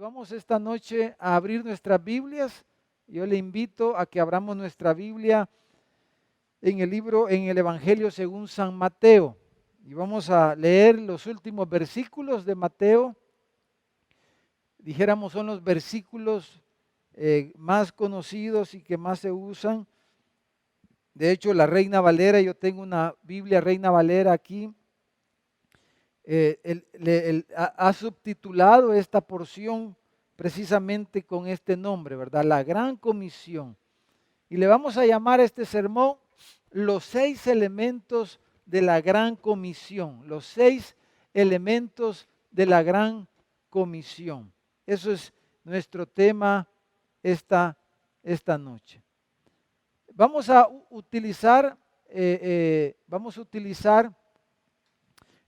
Vamos esta noche a abrir nuestras Biblias. Yo le invito a que abramos nuestra Biblia en el Evangelio según San Mateo. Y vamos a leer los últimos versículos de Mateo. Dijéramos, son los versículos más conocidos y que más se usan. De hecho, la Reina Valera, yo tengo una Biblia Reina Valera aquí. Ha subtitulado esta porción precisamente con este nombre, ¿verdad? La Gran Comisión. Y le vamos a llamar a este sermón los 6 elementos de la Gran Comisión. Los 6 elementos de la Gran Comisión. Eso es nuestro tema esta noche. Vamos a utilizar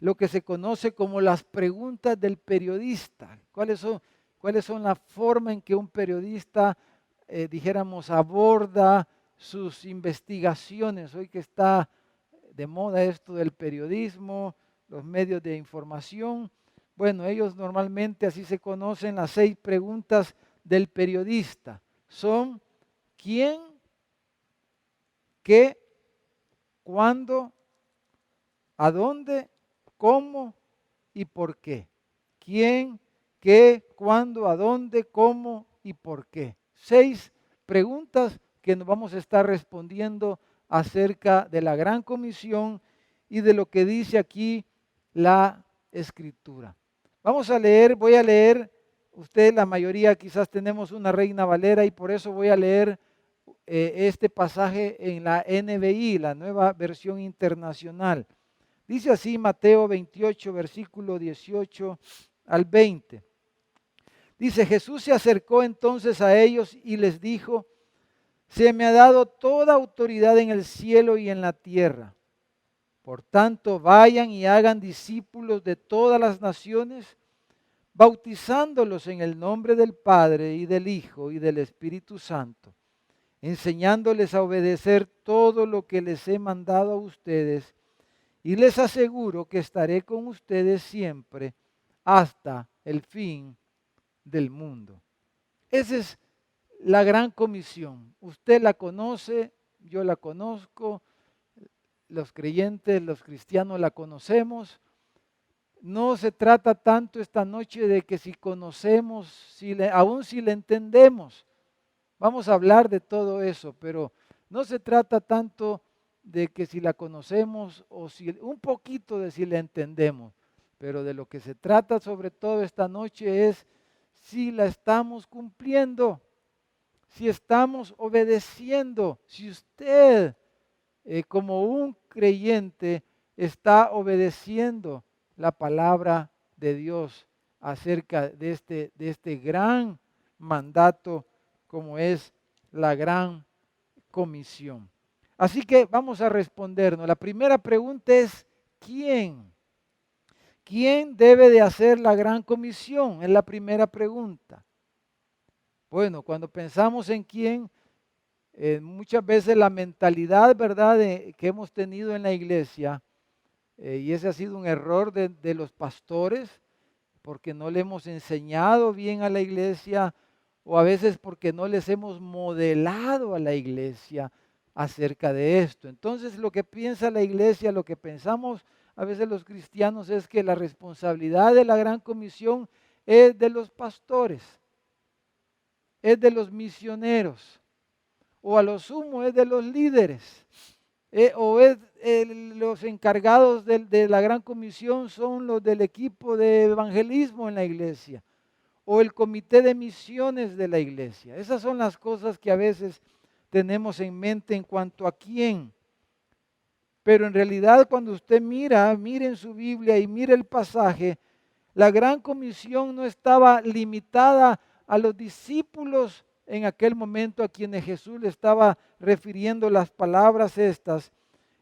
lo que se conoce como las preguntas del periodista. ¿Cuáles son la forma en que un periodista, dijéramos, aborda sus investigaciones? Hoy que está de moda esto del periodismo, los medios de información. Bueno, ellos normalmente así se conocen las 6 preguntas del periodista. Son ¿quién? ¿Qué? ¿Cuándo? ¿A dónde? ¿Cómo y por qué? ¿Quién, qué, cuándo, a dónde, cómo y por qué? 6 preguntas que nos vamos a estar respondiendo acerca de la Gran Comisión y de lo que dice aquí la Escritura. Voy a leer, usted la mayoría quizás tenemos una Reina Valera y por eso voy a leer este pasaje en la NBI, la Nueva Versión Internacional. Dice así Mateo 28, versículo 18 al 20. Dice, Jesús se acercó entonces a ellos y les dijo, se me ha dado toda autoridad en el cielo y en la tierra. Por tanto, vayan y hagan discípulos de todas las naciones, bautizándolos en el nombre del Padre y del Hijo y del Espíritu Santo, enseñándoles a obedecer todo lo que les he mandado a ustedes. Y les aseguro que estaré con ustedes siempre hasta el fin del mundo. Esa es la Gran Comisión. Usted la conoce, yo la conozco, los creyentes, los cristianos la conocemos. No se trata tanto esta noche de que si conocemos, aún si la entendemos. Vamos a hablar de todo eso, pero no se trata tanto de que si la conocemos o si un poquito de si la entendemos, pero de lo que se trata sobre todo esta noche es si la estamos cumpliendo, si estamos obedeciendo, si usted como un creyente está obedeciendo la palabra de Dios acerca de este gran mandato como es la Gran Comisión. Así que vamos a respondernos. La primera pregunta es, ¿quién? ¿Quién debe de hacer la Gran Comisión? Es la primera pregunta. Bueno, cuando pensamos en quién, muchas veces la mentalidad, ¿verdad?, que hemos tenido en la iglesia, y ese ha sido un error de los pastores, porque no le hemos enseñado bien a la iglesia, o a veces porque no les hemos modelado a la iglesia acerca de esto. Entonces lo que piensa la iglesia, lo que pensamos a veces los cristianos es que la responsabilidad de la Gran Comisión es de los pastores, es de los misioneros, o a lo sumo es de los líderes, o es los encargados de la Gran Comisión son los del equipo de evangelismo en la iglesia, o el comité de misiones de la iglesia. Esas son las cosas que a veces tenemos en mente en cuanto a quién. Pero en realidad cuando usted mire en su Biblia y mire el pasaje, la Gran Comisión no estaba limitada a los discípulos en aquel momento a quienes Jesús le estaba refiriendo las palabras estas.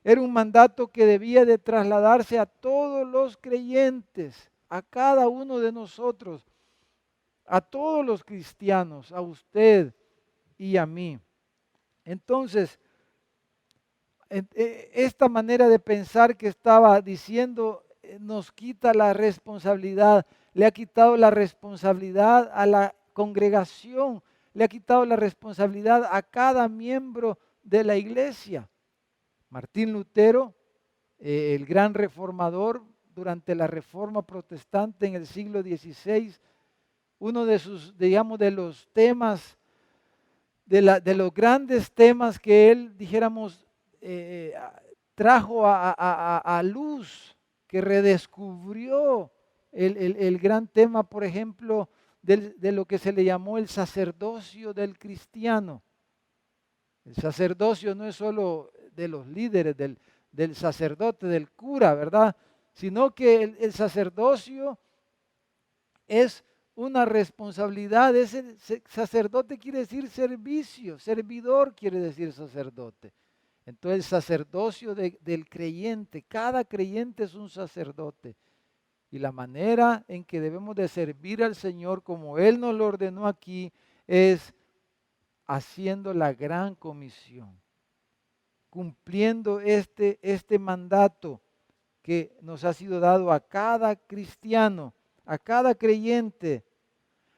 Era un mandato que debía de trasladarse a todos los creyentes, a cada uno de nosotros, a todos los cristianos, a usted y a mí. Entonces, esta manera de pensar que estaba diciendo nos quita la responsabilidad, le ha quitado la responsabilidad a la congregación, le ha quitado la responsabilidad a cada miembro de la iglesia. Martín Lutero, el gran reformador durante la Reforma Protestante en el siglo XVI, uno de sus, digamos, de los temas, de los grandes temas que él, dijéramos, trajo a luz, que redescubrió el gran tema, por ejemplo, de lo que se le llamó el sacerdocio del cristiano. El sacerdocio no es solo de los líderes, del sacerdote, del cura, ¿verdad? Sino que el sacerdocio es una responsabilidad. Ese sacerdote quiere decir servicio, servidor quiere decir sacerdote. Entonces el sacerdocio del creyente, cada creyente es un sacerdote. Y la manera en que debemos de servir al Señor como Él nos lo ordenó aquí es haciendo la gran comisión, cumpliendo este mandato que nos ha sido dado a cada cristiano, a cada creyente.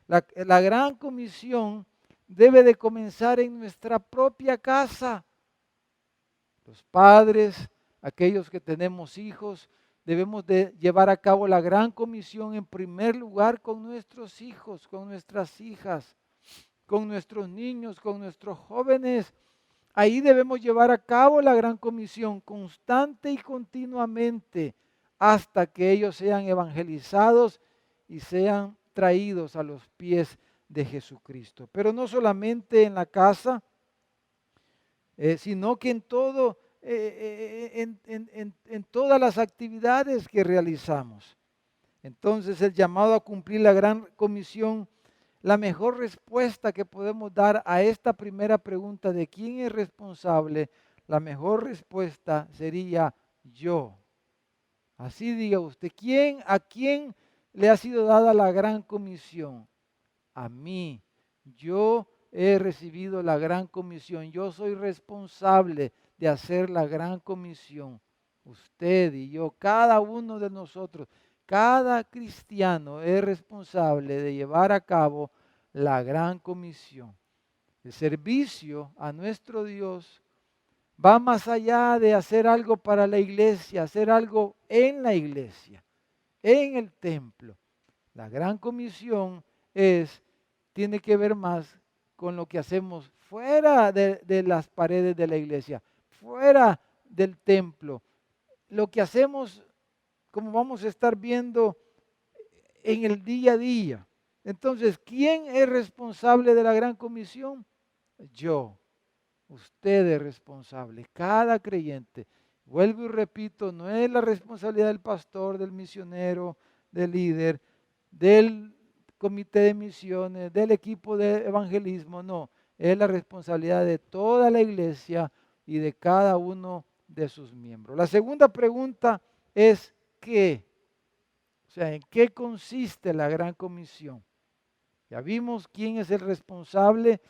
La gran comisión debe de comenzar en nuestra propia casa. Los padres, aquellos que tenemos hijos, debemos de llevar a cabo la gran comisión en primer lugar con nuestros hijos, con nuestras hijas, con nuestros niños, con nuestros jóvenes. Ahí debemos llevar a cabo la gran comisión constante y continuamente hasta que ellos sean evangelizados y sean traídos a los pies de Jesucristo. Pero no solamente en la casa, sino que en todo, en todas las actividades que realizamos. Entonces el llamado a cumplir la gran comisión, la mejor respuesta que podemos dar a esta primera pregunta de quién es responsable, la mejor respuesta sería yo. Así diga usted, ¿a quién le ha sido dada la gran comisión? A mí. Yo he recibido la gran comisión. Yo soy responsable de hacer la gran comisión. Usted y yo, cada uno de nosotros, cada cristiano es responsable de llevar a cabo la gran comisión. El servicio a nuestro Dios va más allá de hacer algo para la iglesia, hacer algo en la iglesia, en el templo. La gran comisión tiene que ver más con lo que hacemos fuera de las paredes de la iglesia, fuera del templo. Lo que hacemos, como vamos a estar viendo en el día a día. Entonces, ¿quién es responsable de la gran comisión? Yo. Usted es responsable, cada creyente. Vuelvo y repito, no es la responsabilidad del pastor, del misionero, del líder, del comité de misiones, del equipo de evangelismo, no. Es la responsabilidad de toda la iglesia y de cada uno de sus miembros. La segunda pregunta es ¿qué? O sea, ¿en qué consiste la gran comisión? Ya vimos quién es el responsable,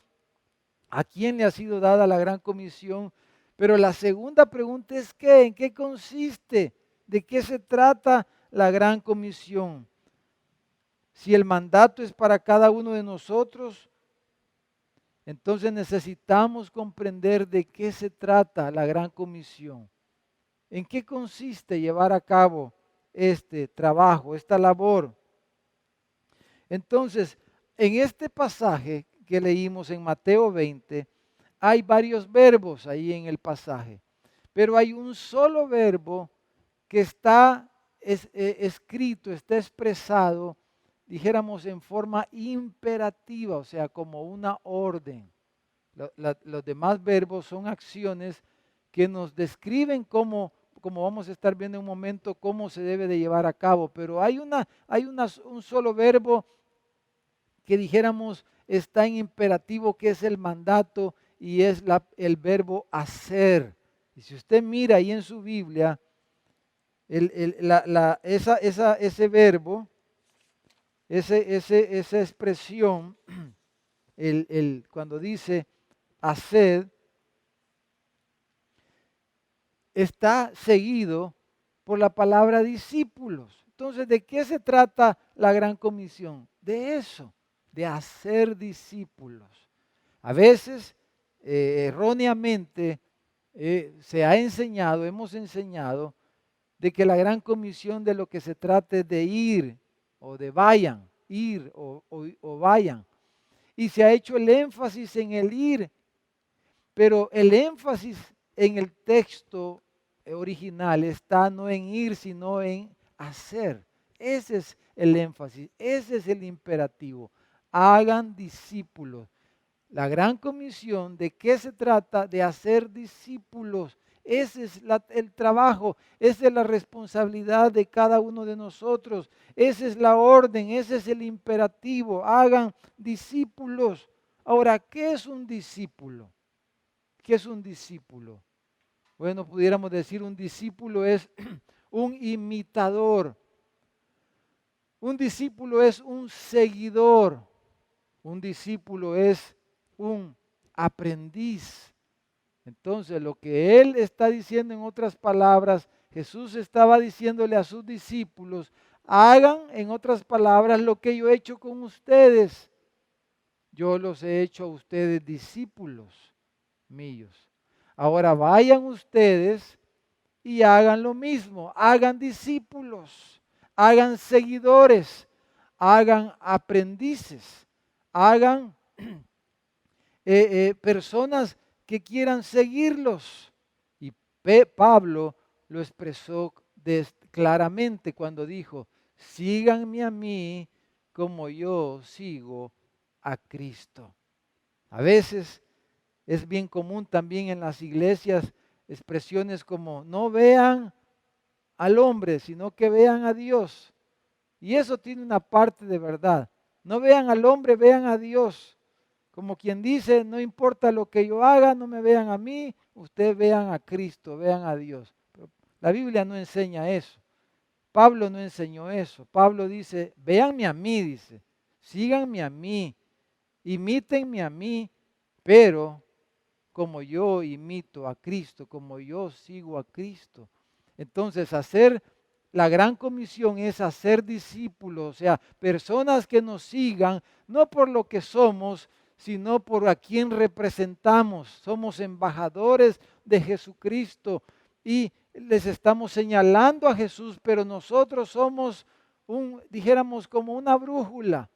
a quién le ha sido dada la gran comisión, pero la segunda pregunta es ¿qué? ¿En qué consiste? ¿De qué se trata la gran comisión? Si el mandato es para cada uno de nosotros, entonces necesitamos comprender de qué se trata la gran comisión. ¿En qué consiste llevar a cabo este trabajo, esta labor? Entonces, en este pasaje que leímos en Mateo 20, hay varios verbos ahí en el pasaje, pero hay un solo verbo que está escrito, está expresado, dijéramos en forma imperativa, o sea, como una orden. Los demás verbos son acciones que nos describen cómo vamos a estar viendo en un momento, cómo se debe de llevar a cabo, pero hay un solo verbo que dijéramos está en imperativo, que es el mandato y es el verbo hacer. Y si usted mira ahí en su Biblia, ese verbo, esa expresión, cuando dice haced, está seguido por la palabra discípulos. Entonces, ¿de qué se trata la gran comisión? De eso, de hacer discípulos. A veces, erróneamente, se ha enseñado, hemos enseñado, de que la gran comisión de lo que se trata es de ir o de vayan, ir o vayan. Y se ha hecho el énfasis en el ir, pero el énfasis en el texto original está no en ir, sino en hacer. Ese es el énfasis, ese es el imperativo. Hagan discípulos. La gran comisión, ¿de qué se trata? De hacer discípulos. Ese es el trabajo, esa es la responsabilidad de cada uno de nosotros. Esa es la orden, ese es el imperativo. Hagan discípulos. Ahora, ¿qué es un discípulo? ¿Qué es un discípulo? Bueno, pudiéramos decir un discípulo es un imitador. Un discípulo es un seguidor. Un discípulo es un aprendiz. Entonces, lo que él está diciendo, en otras palabras, Jesús estaba diciéndole a sus discípulos: hagan, en otras palabras, lo que yo he hecho con ustedes. Yo los he hecho a ustedes discípulos míos. Ahora vayan ustedes y hagan lo mismo. Hagan discípulos, hagan seguidores, hagan aprendices, hagan personas que quieran seguirlos. Y Pablo lo expresó claramente cuando dijo: síganme a mí como yo sigo a Cristo. A veces es bien común también en las iglesias expresiones como: no vean al hombre, sino que vean a Dios. Y eso tiene una parte de verdad. No vean al hombre, vean a Dios. Como quien dice: no importa lo que yo haga, no me vean a mí, ustedes vean a Cristo, vean a Dios. Pero la Biblia no enseña eso. Pablo no enseñó eso. Pablo dice: véanme a mí, dice, síganme a mí, imítenme a mí, pero como yo imito a Cristo, como yo sigo a Cristo. Entonces, la gran comisión es hacer discípulos, o sea, personas que nos sigan, no por lo que somos, sino por a quien representamos. Somos embajadores de Jesucristo y les estamos señalando a Jesús, pero nosotros somos dijéramos, como una brújula.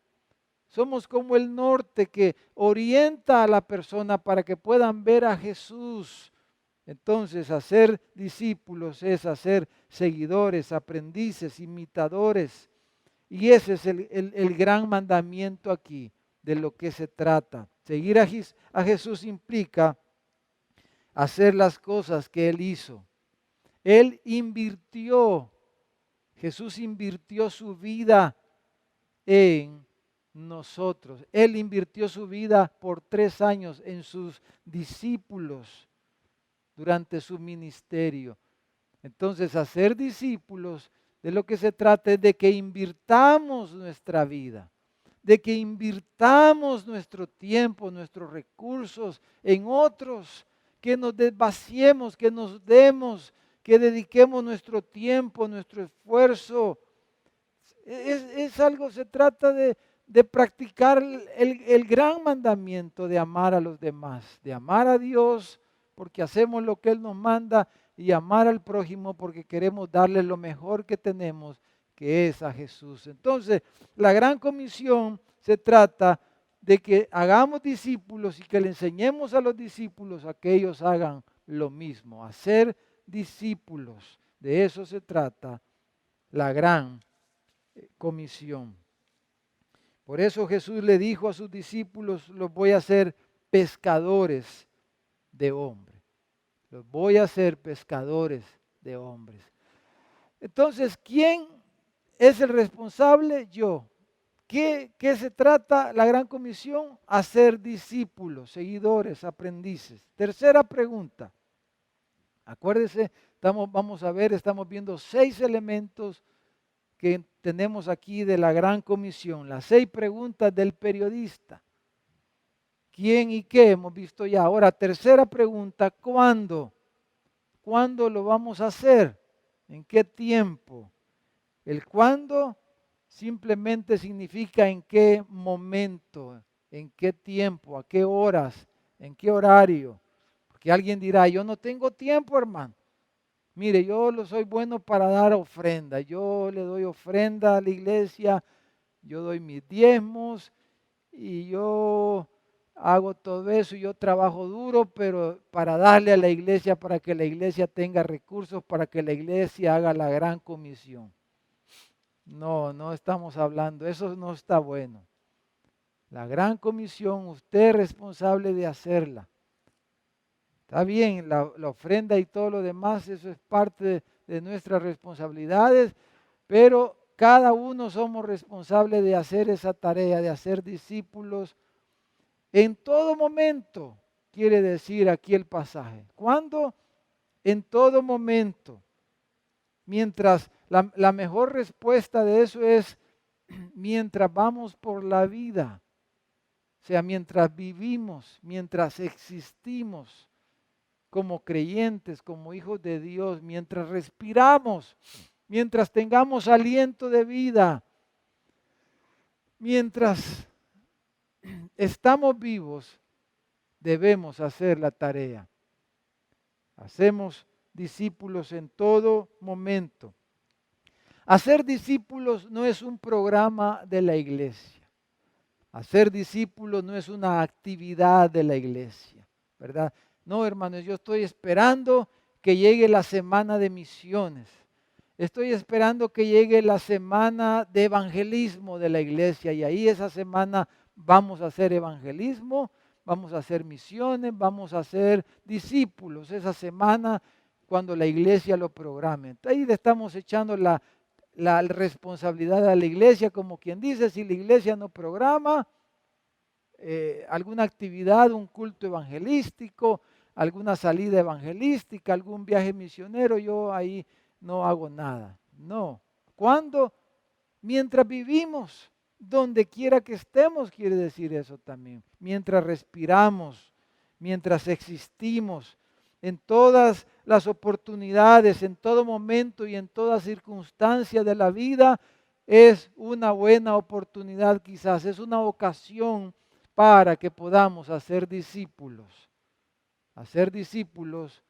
Somos como el norte que orienta a la persona para que puedan ver a Jesús. Entonces, hacer discípulos es hacer seguidores, aprendices, imitadores. Y ese es el gran mandamiento aquí, de lo que se trata. Seguir a Jesús implica hacer las cosas que Él hizo. Él invirtió, Jesús invirtió su vida en nosotros. Él invirtió su vida por 3 años en sus discípulos durante su ministerio. Entonces, hacer discípulos, de lo que se trata es de que invirtamos nuestra vida, de que invirtamos nuestro tiempo, nuestros recursos en otros, que nos desvaciemos, que nos demos, que dediquemos nuestro tiempo, nuestro esfuerzo. Es algo, se trata de practicar el gran mandamiento de amar a los demás, de amar a Dios porque hacemos lo que Él nos manda, y amar al prójimo porque queremos darle lo mejor que tenemos, que es a Jesús. Entonces, la gran comisión se trata de que hagamos discípulos y que le enseñemos a los discípulos a que ellos hagan lo mismo, hacer discípulos. De eso se trata la gran comisión. Por eso Jesús le dijo a sus discípulos: los voy a hacer pescadores de hombres. Los voy a hacer pescadores de hombres. Entonces, ¿quién es el responsable? Yo. ¿Qué se trata la gran comisión? Hacer discípulos, seguidores, aprendices. Tercera pregunta. Acuérdese, vamos a ver, estamos viendo 6 elementos que tenemos aquí de la gran comisión. Las 6 preguntas del periodista. ¿Quién y qué? Hemos visto ya. Ahora, tercera pregunta, ¿cuándo? ¿Cuándo lo vamos a hacer? ¿En qué tiempo? El cuándo simplemente significa en qué momento, en qué tiempo, a qué horas, en qué horario. Porque alguien dirá, yo no tengo tiempo, hermano. Mire, yo lo soy bueno para dar ofrenda. Yo le doy ofrenda a la iglesia, yo doy mis diezmos y yo hago todo eso. Yo trabajo duro, pero para darle a la iglesia, para que la iglesia tenga recursos, para que la iglesia haga la gran comisión. No, no estamos hablando, eso no está bueno. La gran comisión, usted es responsable de hacerla. Está bien, la ofrenda y todo lo demás, eso es parte de nuestras responsabilidades, pero cada uno somos responsables de hacer esa tarea, de hacer discípulos en todo momento, quiere decir aquí el pasaje. ¿Cuándo? En todo momento. Mientras la mejor respuesta de eso es mientras vamos por la vida, o sea, mientras vivimos, mientras existimos como creyentes, como hijos de Dios, mientras respiramos, mientras tengamos aliento de vida, mientras estamos vivos, debemos hacer la tarea. Hacemos discípulos en todo momento. Hacer discípulos no es un programa de la iglesia. Hacer discípulos no es una actividad de la iglesia, ¿verdad? No, hermanos, yo estoy esperando que llegue la semana de misiones. Estoy esperando que llegue la semana de evangelismo de la iglesia y ahí esa semana vamos a hacer evangelismo, vamos a hacer misiones, vamos a hacer discípulos esa semana cuando la iglesia lo programe. Ahí le estamos echando la responsabilidad a la iglesia, como quien dice, si la iglesia no programa alguna actividad, un culto evangelístico, alguna salida evangelística, algún viaje misionero, yo ahí no hago nada. No. ¿Cuándo? Mientras vivimos, donde quiera que estemos, quiere decir eso también. Mientras respiramos, mientras existimos, en todas las oportunidades, en todo momento y en toda circunstancia de la vida, es una buena oportunidad quizás, es una ocasión para que podamos hacer discípulos. Hacer discípulos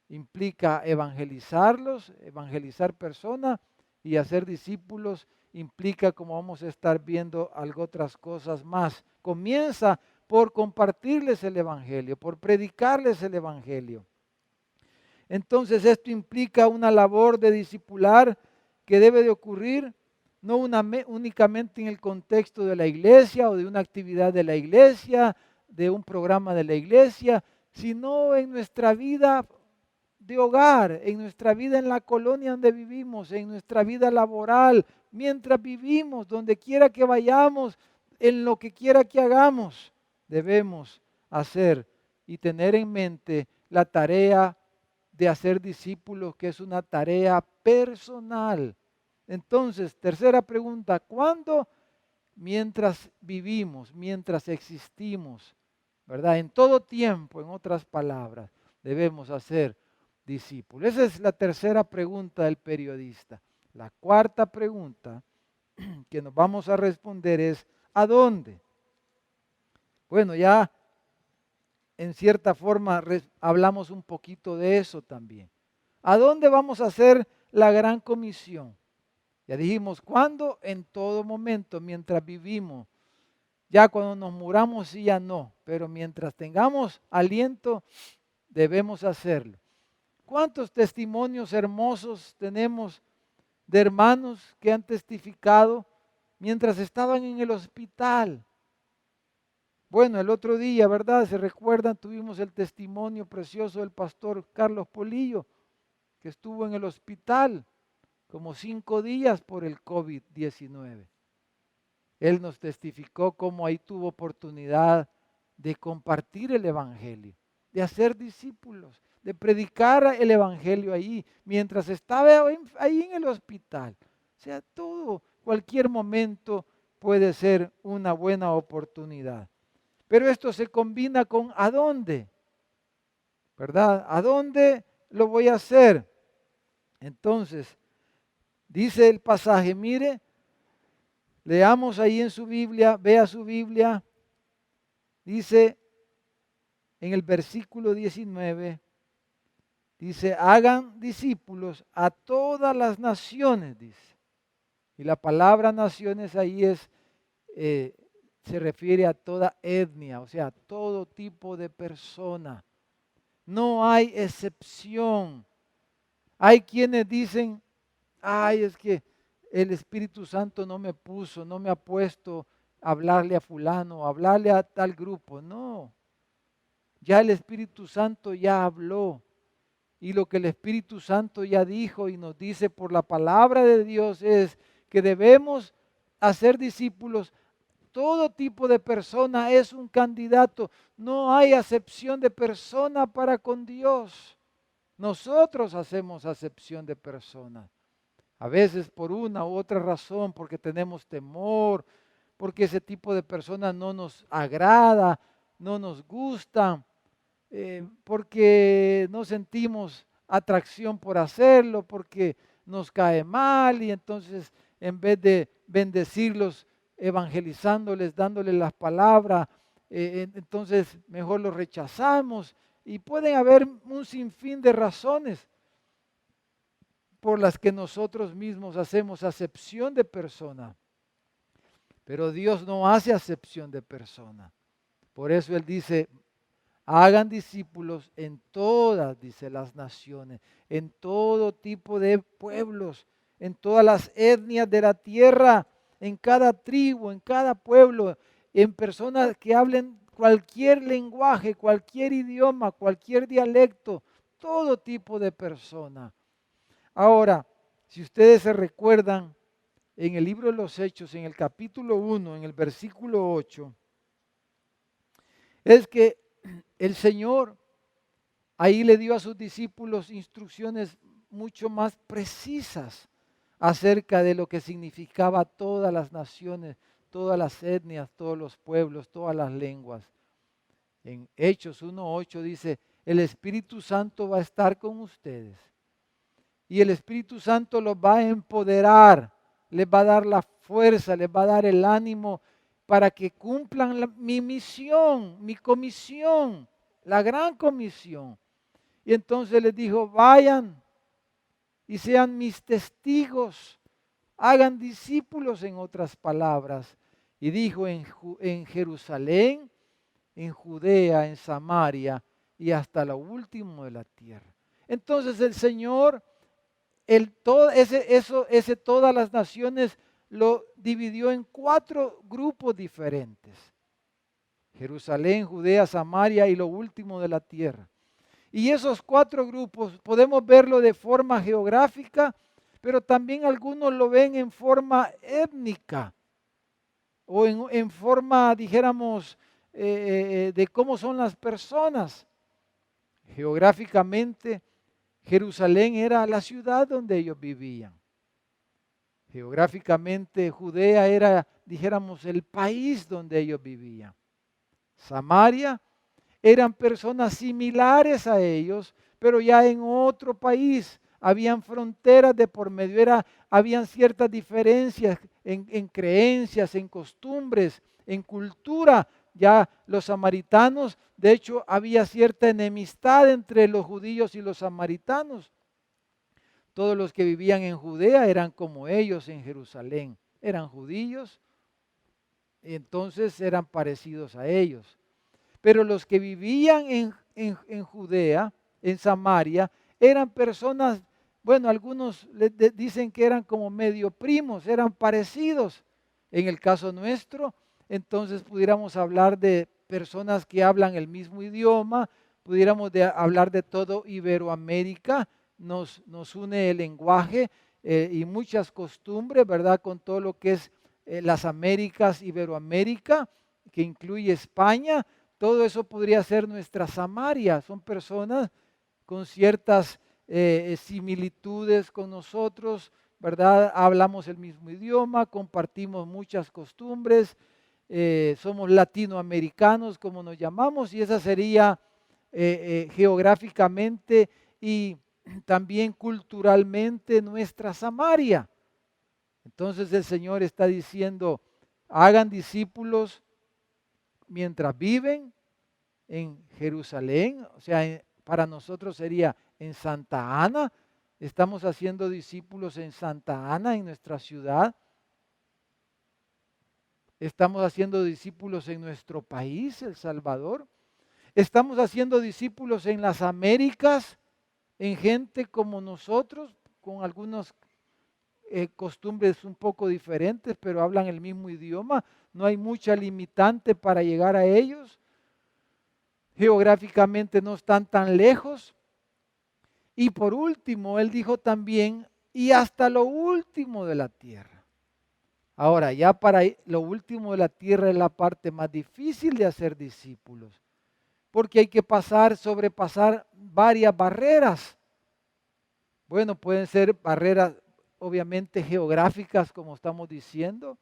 implica evangelizarlos, evangelizar personas, y hacer discípulos implica, como vamos a estar viendo, algo otras cosas más. Comienza por compartirles el evangelio, por predicarles el evangelio. Entonces esto implica una labor de discipular que debe de ocurrir no únicamente en el contexto de la iglesia o de una actividad de la iglesia, de un programa de la iglesia, sino en nuestra vida de hogar, en nuestra vida en la colonia donde vivimos, en nuestra vida laboral, mientras vivimos, donde quiera que vayamos, en lo que quiera que hagamos, debemos hacer y tener en mente la tarea de hacer discípulos, que es una tarea personal. Entonces, tercera pregunta, ¿cuándo? Mientras vivimos, mientras existimos, ¿verdad? En todo tiempo, en otras palabras, debemos hacer discípulos. Esa es la tercera pregunta del periodista. La cuarta pregunta que nos vamos a responder es, ¿a dónde? Bueno, ya en cierta forma hablamos un poquito de eso también. ¿A dónde vamos a hacer la gran comisión? Ya dijimos, ¿cuándo? En todo momento, mientras vivimos. Ya cuando nos muramos, sí, ya no. Pero mientras tengamos aliento, debemos hacerlo. ¿Cuántos testimonios hermosos tenemos de hermanos que han testificado mientras estaban en el hospital? Bueno, el otro día, ¿verdad? Se recuerdan, tuvimos el testimonio precioso del pastor Carlos Polillo, que estuvo en el hospital como 5 días por el COVID-19. Él nos testificó cómo ahí tuvo oportunidad de compartir el evangelio, de hacer discípulos, de predicar el evangelio ahí, mientras estaba ahí en el hospital. O sea, todo, cualquier momento puede ser una buena oportunidad. Pero esto se combina con ¿a dónde? ¿Verdad? ¿A dónde lo voy a hacer? Entonces, dice el pasaje, mire, leamos ahí en su Biblia, vea su Biblia, dice en el versículo 19, dice, hagan discípulos a todas las naciones, dice. Y la palabra naciones ahí se refiere a toda etnia, o sea, a todo tipo de persona. No hay excepción. Hay quienes dicen, ay, es que el Espíritu Santo no me puso, no me ha puesto a hablarle a fulano, a hablarle a tal grupo. No, ya el Espíritu Santo ya habló. Y lo que el Espíritu Santo ya dijo y nos dice por la palabra de Dios es que debemos hacer discípulos. Todo tipo de persona es un candidato. No hay acepción de persona para con Dios. Nosotros hacemos acepción de personas. A veces por una u otra razón, porque tenemos temor, porque ese tipo de personas no nos agrada, no nos gusta, porque no sentimos atracción por hacerlo, porque nos cae mal y entonces en vez de bendecirlos, evangelizándoles, dándoles las palabras, entonces mejor los rechazamos y pueden haber un sinfín de razones por las que nosotros mismos hacemos acepción de persona. Pero Dios no hace acepción de persona. Por eso Él dice, hagan discípulos en todas, dice, las naciones, en todo tipo de pueblos, en todas las etnias de la tierra, en cada tribu, en cada pueblo, en personas que hablen cualquier lenguaje, cualquier idioma, cualquier dialecto, todo tipo de persona. Ahora, si ustedes se recuerdan, en el libro de los Hechos, en el capítulo 1, en el versículo 8, es que el Señor ahí le dio a sus discípulos instrucciones mucho más precisas acerca de lo que significaba todas las naciones, todas las etnias, todos los pueblos, todas las lenguas. En Hechos 1:8 dice, el Espíritu Santo va a estar con ustedes y el Espíritu Santo los va a empoderar, les va a dar la fuerza, les va a dar el ánimo para que cumplan mi misión, mi comisión, la gran comisión. Y entonces les dijo, vayan y sean mis testigos, hagan discípulos en otras palabras. Y dijo en Jerusalén, en Judea, en Samaria y hasta lo último de la tierra. Entonces el Señor, todas las naciones lo dividió en 4 grupos diferentes. Jerusalén, Judea, Samaria y lo último de la tierra. Y esos 4 grupos podemos verlo de forma geográfica, pero también algunos lo ven en forma étnica o en forma, dijéramos, de cómo son las personas. Geográficamente, Jerusalén era la ciudad donde ellos vivían. Geográficamente, Judea era, dijéramos, el país donde ellos vivían. Samaria eran personas similares a ellos, pero ya en otro país. Habían fronteras de por medio, habían ciertas diferencias en creencias, en costumbres, en cultura. Ya los samaritanos, de hecho, había cierta enemistad entre los judíos y los samaritanos. Todos los que vivían en Judea eran como ellos en Jerusalén. Eran judíos, entonces eran parecidos a ellos. Pero los que vivían en Judea, en Samaria, eran personas, bueno, algunos dicen que eran como medio primos, eran parecidos. En el caso nuestro, entonces pudiéramos hablar de personas que hablan el mismo idioma, pudiéramos hablar de todo Iberoamérica, nos une el lenguaje y muchas costumbres, ¿verdad? Con todo lo que es las Américas, Iberoamérica, que incluye España. Todo eso podría ser nuestra Samaria. Son personas con ciertas similitudes con nosotros, ¿verdad? Hablamos el mismo idioma, compartimos muchas costumbres, somos latinoamericanos, como nos llamamos, y esa sería geográficamente. Y también culturalmente nuestra Samaria. Entonces el Señor está diciendo, hagan discípulos mientras viven en Jerusalén, o sea, para nosotros sería en Santa Ana. Estamos haciendo discípulos en Santa Ana, en nuestra ciudad. Estamos haciendo discípulos en nuestro país, El Salvador. Estamos haciendo discípulos en las Américas, en gente como nosotros, con algunas costumbres un poco diferentes, pero hablan el mismo idioma. No hay mucha limitante para llegar a ellos. Geográficamente no están tan lejos. Y por último, él dijo también, y hasta lo último de la tierra. Ahora, ya para lo último de la tierra es la parte más difícil de hacer discípulos, porque hay que sobrepasar varias barreras. Bueno, pueden ser barreras obviamente geográficas, como estamos diciendo.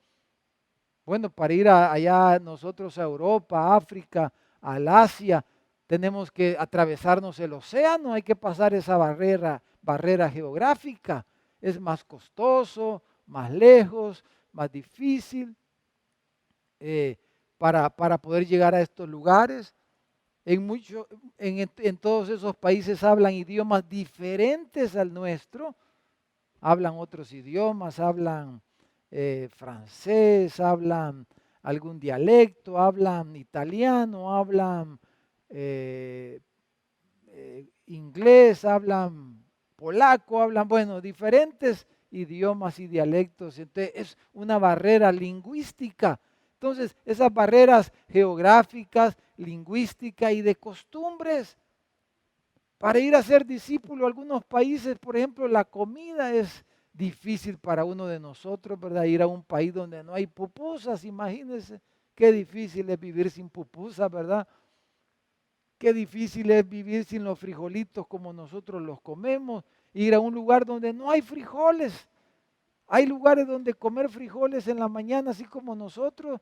Bueno, para ir allá nosotros a Europa, África, al Asia, tenemos que atravesarnos el océano, hay que pasar esa barrera geográfica. Es más costoso, más lejos, más difícil para poder llegar a estos lugares. En todos esos países hablan idiomas diferentes al nuestro, hablan otros idiomas, hablan francés, hablan algún dialecto, hablan italiano, hablan inglés, hablan polaco, hablan, bueno, diferentes idiomas y dialectos. Entonces es una barrera lingüística. Entonces esas barreras geográficas, lingüísticas y de costumbres. Para ir a ser discípulo, algunos países, por ejemplo, la comida es difícil para uno de nosotros, ¿verdad? Ir a un país donde no hay pupusas, imagínense qué difícil es vivir sin pupusas, ¿verdad? Qué difícil es vivir sin los frijolitos como nosotros los comemos. Ir a un lugar donde no hay frijoles. Hay lugares donde comer frijoles en la mañana, así como nosotros.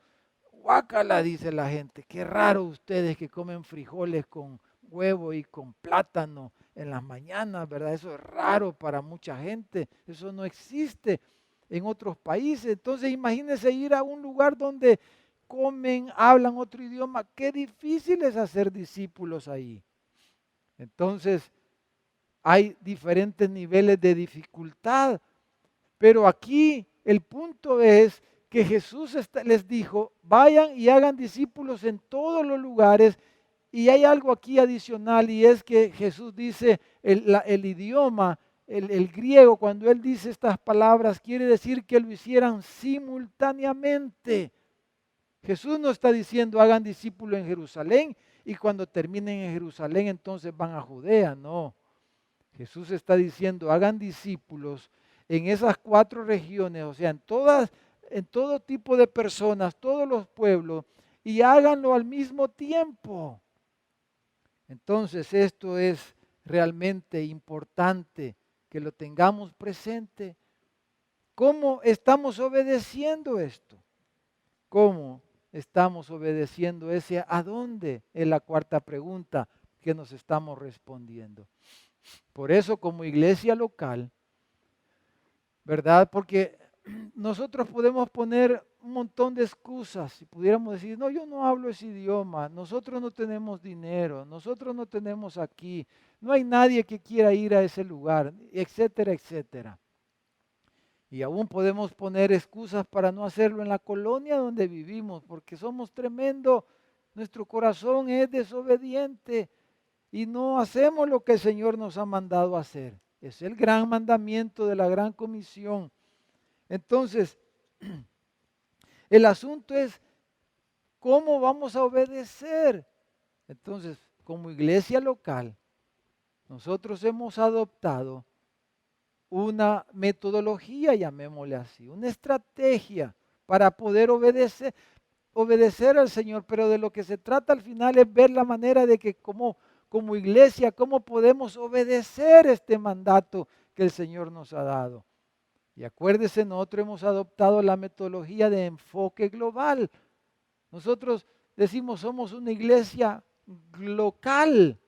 Guácala, dice la gente. Qué raro ustedes que comen frijoles con huevo y con plátano en las mañanas, ¿verdad? Eso es raro para mucha gente. Eso no existe en otros países. Entonces imagínense ir a un lugar donde comen, hablan otro idioma. Qué difícil es hacer discípulos ahí. Entonces hay diferentes niveles de dificultad. Pero aquí el punto es que Jesús les dijo, vayan y hagan discípulos en todos los lugares. Y hay algo aquí adicional y es que Jesús dice el idioma, el griego, cuando él dice estas palabras, quiere decir que lo hicieran simultáneamente. Jesús no está diciendo hagan discípulos en Jerusalén y cuando terminen en Jerusalén entonces van a Judea, no. Jesús está diciendo hagan discípulos en esas 4 regiones, o sea, en todo tipo de personas, todos los pueblos, y háganlo al mismo tiempo. Entonces esto es realmente importante que lo tengamos presente. ¿Cómo estamos obedeciendo esto? ¿Cómo estamos obedeciendo ese a dónde? Es la cuarta pregunta que nos estamos respondiendo. Por eso como iglesia local, ¿verdad? Porque nosotros podemos poner un montón de excusas. Si pudiéramos decir, no, yo no hablo ese idioma, nosotros no tenemos dinero, nosotros no tenemos aquí, no hay nadie que quiera ir a ese lugar, etcétera, etcétera. Y aún podemos poner excusas para no hacerlo en la colonia donde vivimos, porque somos tremendo, nuestro corazón es desobediente y no hacemos lo que el Señor nos ha mandado hacer. Es el gran mandamiento de la gran comisión. Entonces, el asunto es cómo vamos a obedecer. Entonces, como iglesia local, nosotros hemos adoptado una metodología, llamémosle así, una estrategia para poder obedecer al Señor, pero de lo que se trata al final es ver la manera de que como iglesia, cómo podemos obedecer este mandato que el Señor nos ha dado. Y acuérdese, nosotros hemos adoptado la metodología de enfoque global. Nosotros decimos somos una iglesia local.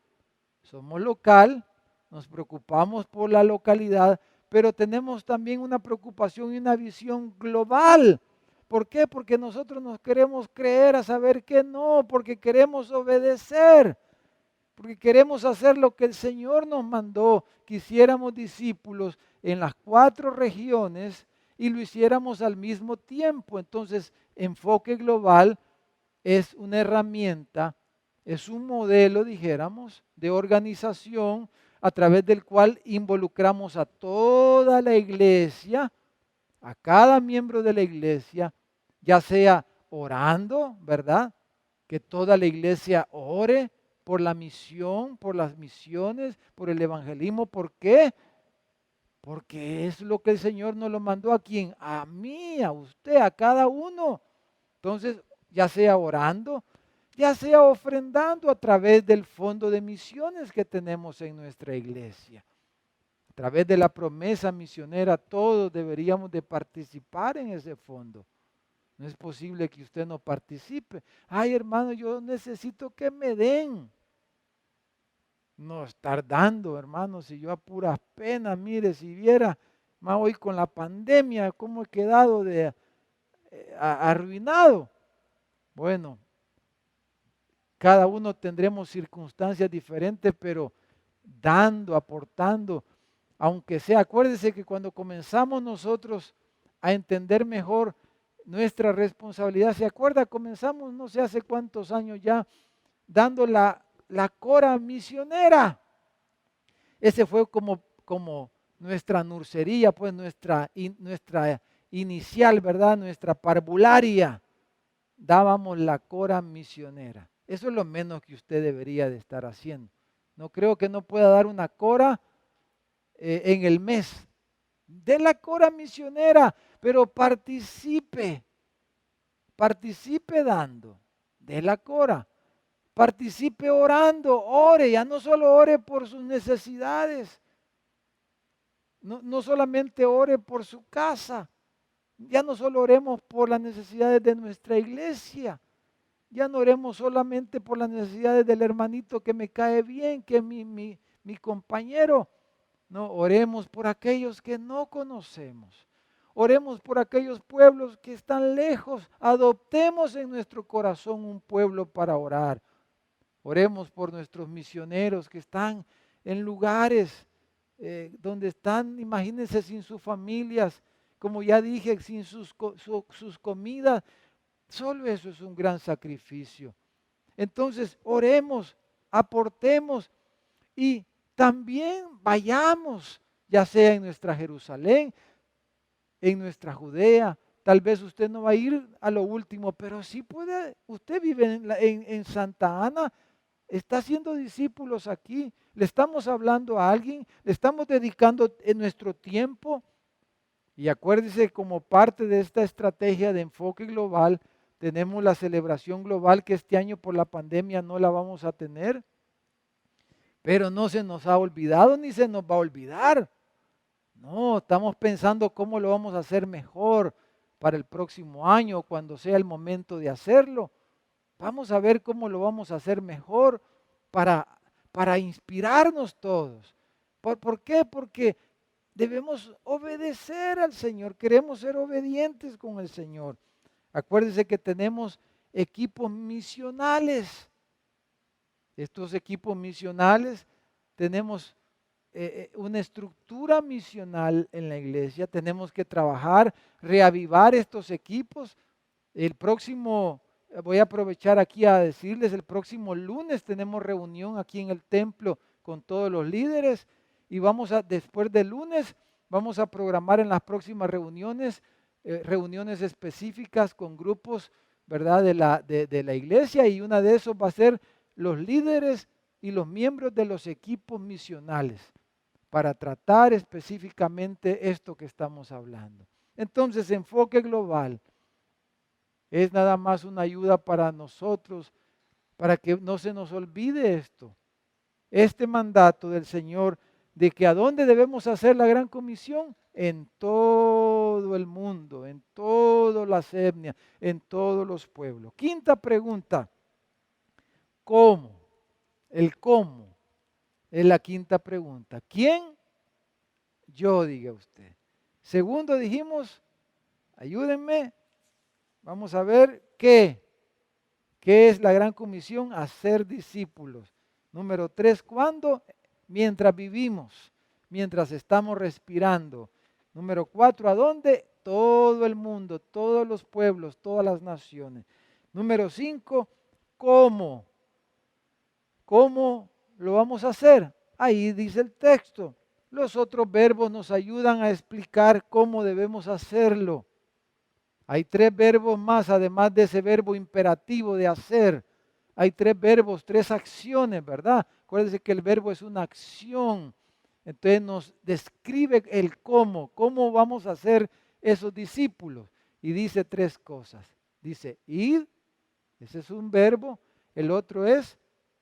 Somos local nos preocupamos por la localidad, pero tenemos también una preocupación y una visión global. ¿Por qué? Porque nosotros nos queremos creer a saber que no, porque queremos obedecer, porque queremos hacer lo que el Señor nos mandó, que hiciéramos discípulos en las 4 regiones y lo hiciéramos al mismo tiempo. Entonces, enfoque global es una herramienta, es un modelo, dijéramos, de organización a través del cual involucramos a toda la iglesia, a cada miembro de la iglesia, ya sea orando, ¿verdad? Que toda la iglesia ore por la misión, por las misiones, por el evangelismo. ¿Por qué? Porque es lo que el Señor nos lo mandó a quien, a mí, a usted, a cada uno. Entonces, ya sea orando, ya sea ofrendando a través del fondo de misiones que tenemos en nuestra iglesia. A través de la promesa misionera, todos deberíamos de participar en ese fondo. No es posible que usted no participe. Ay, hermano, yo necesito que me den. No estar dando, hermano, si yo a puras penas, mire, si viera, más hoy con la pandemia, cómo he quedado arruinado. Bueno, cada uno tendremos circunstancias diferentes, pero dando, aportando, aunque sea, acuérdese que cuando comenzamos nosotros a entender mejor nuestra responsabilidad, ¿se acuerda? Comenzamos no sé hace cuántos años ya dando la cora misionera. Ese fue como nuestra nursería, pues nuestra inicial, ¿verdad? Nuestra parvularia. Dábamos la cora misionera. Eso es lo menos que usted debería de estar haciendo. No creo que no pueda dar una cora en el mes. De la cora misionera, pero participe dando. De la cora. Participe orando, ore, ya no solo ore por sus necesidades, no solamente ore por su casa, ya no solo oremos por las necesidades de nuestra iglesia, ya no oremos solamente por las necesidades del hermanito que me cae bien, que es mi compañero, no, oremos por aquellos que no conocemos. Oremos por aquellos pueblos que están lejos. Adoptemos en nuestro corazón un pueblo para orar. Oremos por nuestros misioneros que están en lugares donde están, imagínense, sin sus familias, como ya dije, sin sus comidas. Solo eso es un gran sacrificio. Entonces, oremos, aportemos y también vayamos, ya sea en nuestra Jerusalén, en nuestra Judea. Tal vez usted no va a ir a lo último, pero sí puede, usted vive en Santa Ana. Está haciendo discípulos aquí, le estamos hablando a alguien, le estamos dedicando en nuestro tiempo. Y acuérdese, como parte de esta estrategia de enfoque global, tenemos la celebración global que este año por la pandemia no la vamos a tener, pero no se nos ha olvidado ni se nos va a olvidar. No, estamos pensando cómo lo vamos a hacer mejor para el próximo año, cuando sea el momento de hacerlo. Vamos a ver cómo lo vamos a hacer mejor para inspirarnos todos. ¿Por qué? Porque debemos obedecer al Señor. Queremos ser obedientes con el Señor. Acuérdense que tenemos equipos misionales. Estos equipos misionales tenemos una estructura misional en la iglesia. Tenemos que trabajar, reavivar estos equipos. El próximo Voy a aprovechar aquí a decirles, el próximo lunes tenemos reunión aquí en el templo con todos los líderes y después del lunes, vamos a programar en las próximas reuniones, reuniones específicas con grupos, ¿verdad? De la iglesia, y una de esos va a ser los líderes y los miembros de los equipos misionales para tratar específicamente esto que estamos hablando. Entonces, enfoque global. Es nada más una ayuda para nosotros, para que no se nos olvide esto. Este mandato del Señor de que a dónde debemos hacer la gran comisión, en todo el mundo, en todas las etnias, en todos los pueblos. Quinta pregunta, ¿cómo? El cómo. Es la quinta pregunta. ¿Quién? Yo, diga usted. Segundo dijimos, ayúdenme, vamos a ver qué. ¿Qué es la gran comisión? Hacer discípulos. Número 3, ¿cuándo? Mientras vivimos, mientras estamos respirando. Número 4, ¿a dónde? Todo el mundo, todos los pueblos, todas las naciones. Número 5, ¿cómo? ¿Cómo lo vamos a hacer? Ahí dice el texto. Los otros verbos nos ayudan a explicar cómo debemos hacerlo. Hay 3 verbos más, además de ese verbo imperativo de hacer. Hay 3 verbos, 3 acciones, ¿verdad? Acuérdense que el verbo es una acción. Entonces nos describe el cómo vamos a ser esos discípulos. Y dice 3 cosas. Dice, id, ese es un verbo. El otro es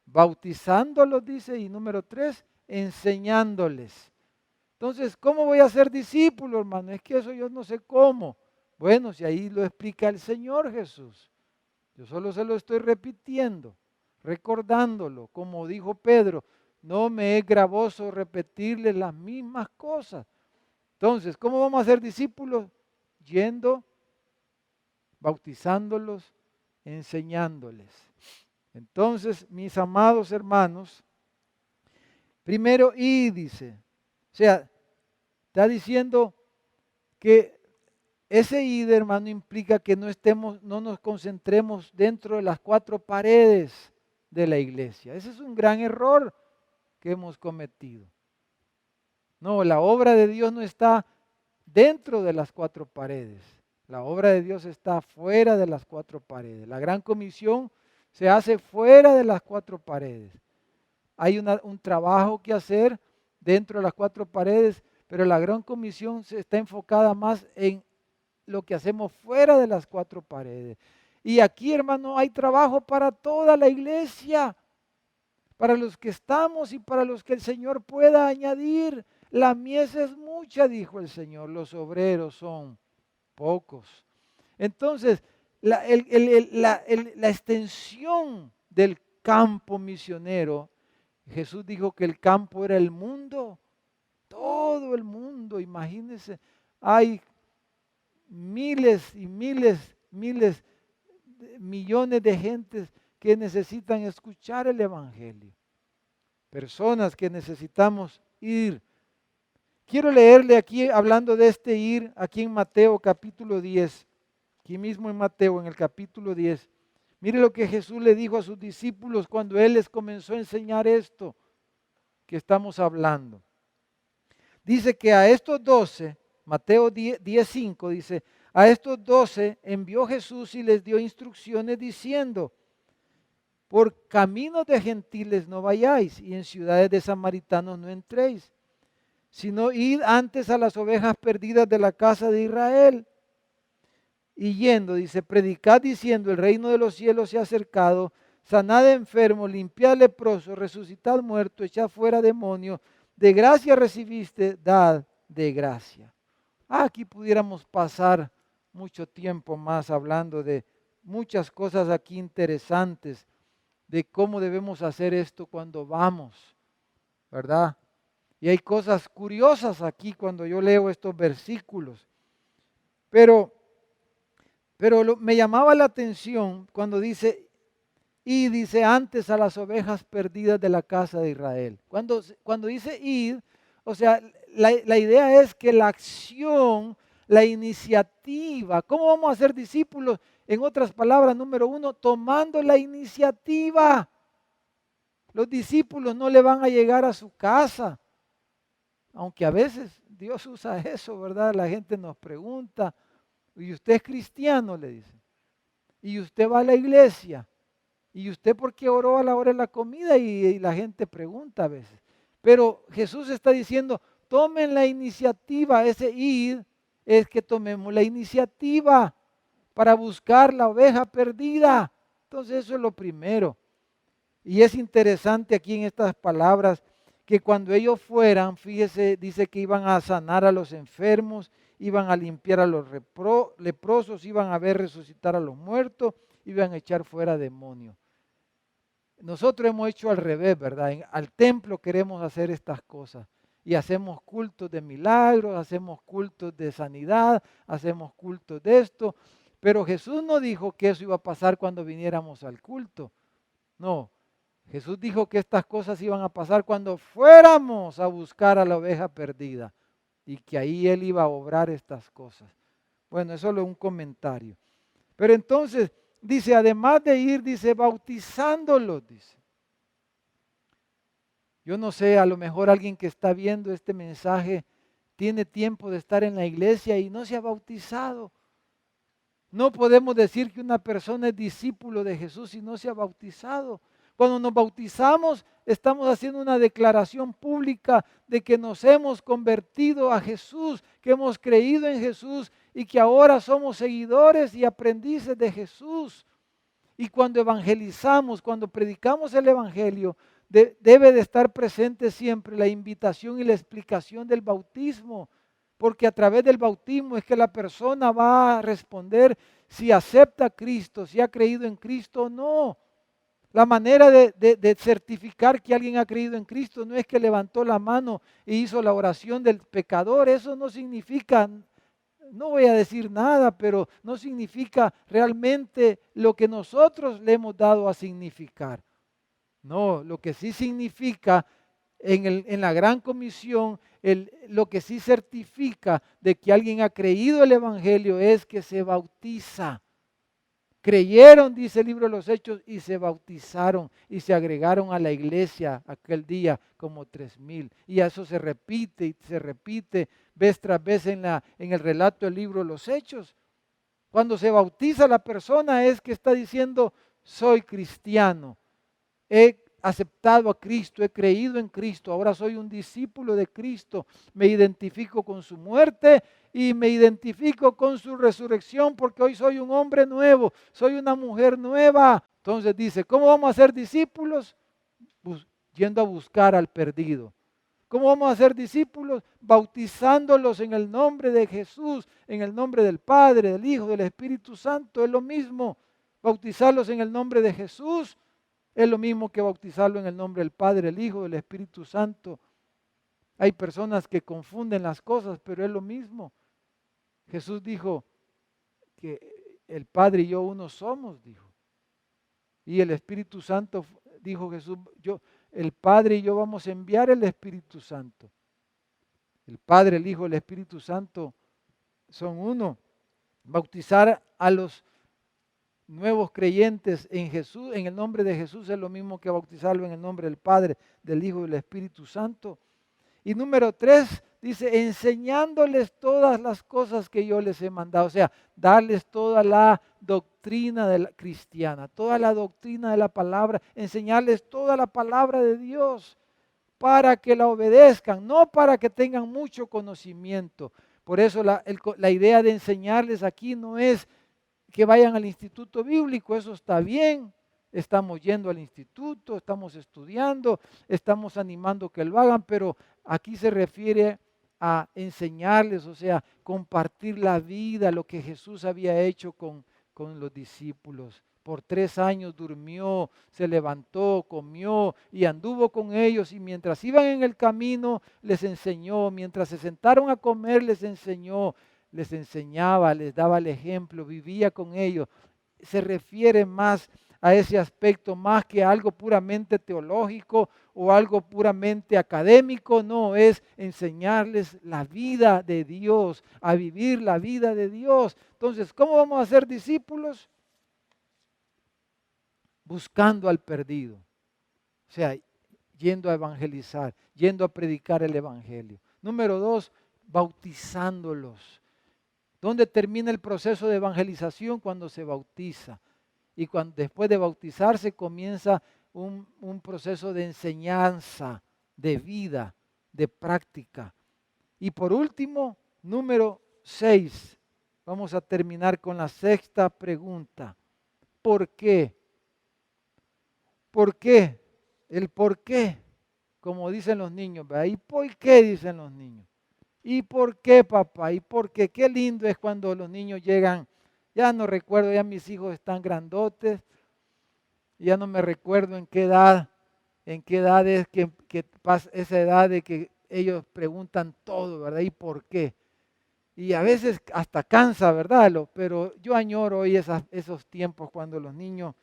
bautizándolos, dice. Y número 3, enseñándoles. Entonces, ¿cómo voy a ser discípulo, hermano? Es que eso yo no sé cómo. Bueno, si ahí lo explica el Señor Jesús. Yo solo se lo estoy repitiendo, recordándolo, como dijo Pedro, no me es gravoso repetirles las mismas cosas. Entonces, ¿cómo vamos a ser discípulos? Yendo, bautizándolos, enseñándoles. Entonces, mis amados hermanos, primero y dice, o sea, está diciendo que ese id, hermano, implica que no nos concentremos dentro de las 4 paredes de la iglesia. Ese es un gran error que hemos cometido. No, la obra de Dios no está dentro de las 4 paredes. La obra de Dios está fuera de las 4 paredes. La gran comisión se hace fuera de las 4 paredes. Hay un trabajo que hacer dentro de las 4 paredes, pero la gran comisión está enfocada más en lo que hacemos fuera de las 4 paredes. Y aquí, hermano, hay trabajo para toda la iglesia, para los que estamos y para los que el Señor pueda añadir. La mies es mucha, dijo el Señor, los obreros son pocos. Entonces, la extensión del campo misionero, Jesús dijo que el campo era el mundo, todo el mundo, imagínense, hay miles y millones de gentes que necesitan escuchar el Evangelio. Personas que necesitamos ir. Quiero leerle aquí, hablando de este ir, aquí en Mateo capítulo 10, aquí mismo en Mateo, en el capítulo 10. Mire lo que Jesús le dijo a sus discípulos cuando Él les comenzó a enseñar esto que estamos hablando. Dice que a estos 12, Mateo 10:5 dice, a estos 12 envió Jesús y les dio instrucciones diciendo, por caminos de gentiles no vayáis y en ciudades de samaritanos no entréis, sino id antes a las ovejas perdidas de la casa de Israel. Y yendo, dice, predicad diciendo, el reino de los cielos se ha acercado, sanad enfermos, limpiad leprosos, resucitad muertos, echad fuera demonios, de gracia recibiste, dad de gracia. Aquí pudiéramos pasar mucho tiempo más hablando de muchas cosas aquí interesantes, de cómo debemos hacer esto cuando vamos, ¿verdad? Y hay cosas curiosas aquí cuando yo leo estos versículos. Pero me llamaba la atención cuando dice, y dice antes a las ovejas perdidas de la casa de Israel. Cuando dice id, o sea, la idea es que la acción, la iniciativa, ¿cómo vamos a ser discípulos? En otras palabras, número 1, tomando la iniciativa. Los discípulos no le van a llegar a su casa, aunque a veces Dios usa eso, ¿verdad? La gente nos pregunta, ¿y usted es cristiano? Le dicen. ¿Y usted va a la iglesia? ¿Y usted por qué oró a la hora de la comida? Y la gente pregunta a veces. Pero Jesús está diciendo, tomen la iniciativa. Ese id es que tomemos la iniciativa para buscar la oveja perdida. Entonces eso es lo primero. Y es interesante aquí en estas palabras que cuando ellos fueran, fíjese, dice que iban a sanar a los enfermos, iban a limpiar a los leprosos, iban a ver resucitar a los muertos, iban a echar fuera demonios. Nosotros hemos hecho al revés, ¿verdad? Al templo queremos hacer estas cosas. Y hacemos cultos de milagros, hacemos cultos de sanidad, hacemos cultos de esto. Pero Jesús no dijo que eso iba a pasar cuando viniéramos al culto. No, Jesús dijo que estas cosas iban a pasar cuando fuéramos a buscar a la oveja perdida. Y que ahí Él iba a obrar estas cosas. Bueno, eso es solo un comentario. Pero entonces, dice, además de ir, dice, bautizándolos, dice. Yo no sé, a lo mejor alguien que está viendo este mensaje tiene tiempo de estar en la iglesia y no se ha bautizado. No podemos decir que una persona es discípulo de Jesús si no se ha bautizado. Cuando nos bautizamos, estamos haciendo una declaración pública de que nos hemos convertido a Jesús, que hemos creído en Jesús y que ahora somos seguidores y aprendices de Jesús. Y cuando evangelizamos, cuando predicamos el Evangelio, debe de estar presente siempre la invitación y la explicación del bautismo, porque a través del bautismo es que la persona va a responder si acepta a Cristo, si ha creído en Cristo o no. La manera de certificar que alguien ha creído en Cristo no es que levantó la mano e hizo la oración del pecador, eso no significa, no voy a decir nada, pero no significa realmente lo que nosotros le hemos dado a significar. No, lo que sí significa en la gran comisión, lo que sí certifica de que alguien ha creído el Evangelio es que se bautiza. Creyeron, dice el libro de los Hechos, y se bautizaron y se agregaron a la iglesia aquel día como 3,000. Y eso se repite y se repite vez tras vez en el relato del libro de los Hechos. Cuando se bautiza la persona es que está diciendo, soy cristiano, he aceptado a Cristo, he creído en Cristo, ahora soy un discípulo de Cristo, me identifico con su muerte y me identifico con su resurrección porque hoy soy un hombre nuevo, soy una mujer nueva. Entonces dice, ¿cómo vamos a ser discípulos? Yendo a buscar al perdido. ¿Cómo vamos a ser discípulos? Bautizándolos en el nombre de Jesús, en el nombre del Padre, del Hijo, del Espíritu Santo. Es lo mismo. Bautizarlos en el nombre de Jesús es lo mismo que bautizarlo en el nombre del Padre, del Hijo, del Espíritu Santo. Hay personas que confunden las cosas, pero es lo mismo. Jesús dijo que el Padre y yo uno somos, dijo. Y el Espíritu Santo, dijo Jesús, el Padre y yo vamos a enviar el Espíritu Santo. El Padre, el Hijo, el Espíritu Santo son uno. Bautizar a los nuevos creyentes en Jesús, en el nombre de Jesús, es lo mismo que bautizarlo en el nombre del Padre, del Hijo y del Espíritu Santo. Y número 3, dice, enseñándoles todas las cosas que yo les he mandado. O sea, darles toda la doctrina cristiana, toda la doctrina de la palabra, enseñarles toda la palabra de Dios para que la obedezcan, no para que tengan mucho conocimiento. Por eso la idea de enseñarles aquí no es que vayan al instituto bíblico, eso está bien. Estamos yendo al instituto, estamos estudiando, estamos animando que lo hagan, pero aquí se refiere a enseñarles, o sea, compartir la vida, lo que Jesús había hecho con los discípulos. Por 3 años durmió, se levantó, comió y anduvo con ellos. Y mientras iban en el camino, les enseñó. Mientras se sentaron a comer, les enseñó. Les enseñaba, les daba el ejemplo, vivía con ellos. Se refiere más a ese aspecto, más que algo puramente teológico o algo puramente académico. No, es enseñarles la vida de Dios, a vivir la vida de Dios. Entonces, ¿cómo vamos a ser discípulos? Buscando al perdido, o sea, yendo a evangelizar, yendo a predicar el evangelio. Número 2, bautizándolos. ¿Dónde termina el proceso de evangelización? Cuando se bautiza. Y después de bautizarse comienza un proceso de enseñanza, de vida, de práctica. Y por último, número 6, vamos a terminar con la 6ª pregunta. ¿Por qué? ¿Por qué? El por qué, como dicen los niños, ¿verdad? ¿Y por qué? Dicen los niños. ¿Y por qué, papá? ¿Y por qué? Qué lindo es cuando los niños llegan, ya no recuerdo, ya mis hijos están grandotes, Ya no me recuerdo en qué edad es que pasa esa edad de que ellos preguntan todo, ¿verdad? ¿Y por qué? Y a veces hasta cansa, ¿verdad? Pero yo añoro hoy esos tiempos cuando los niños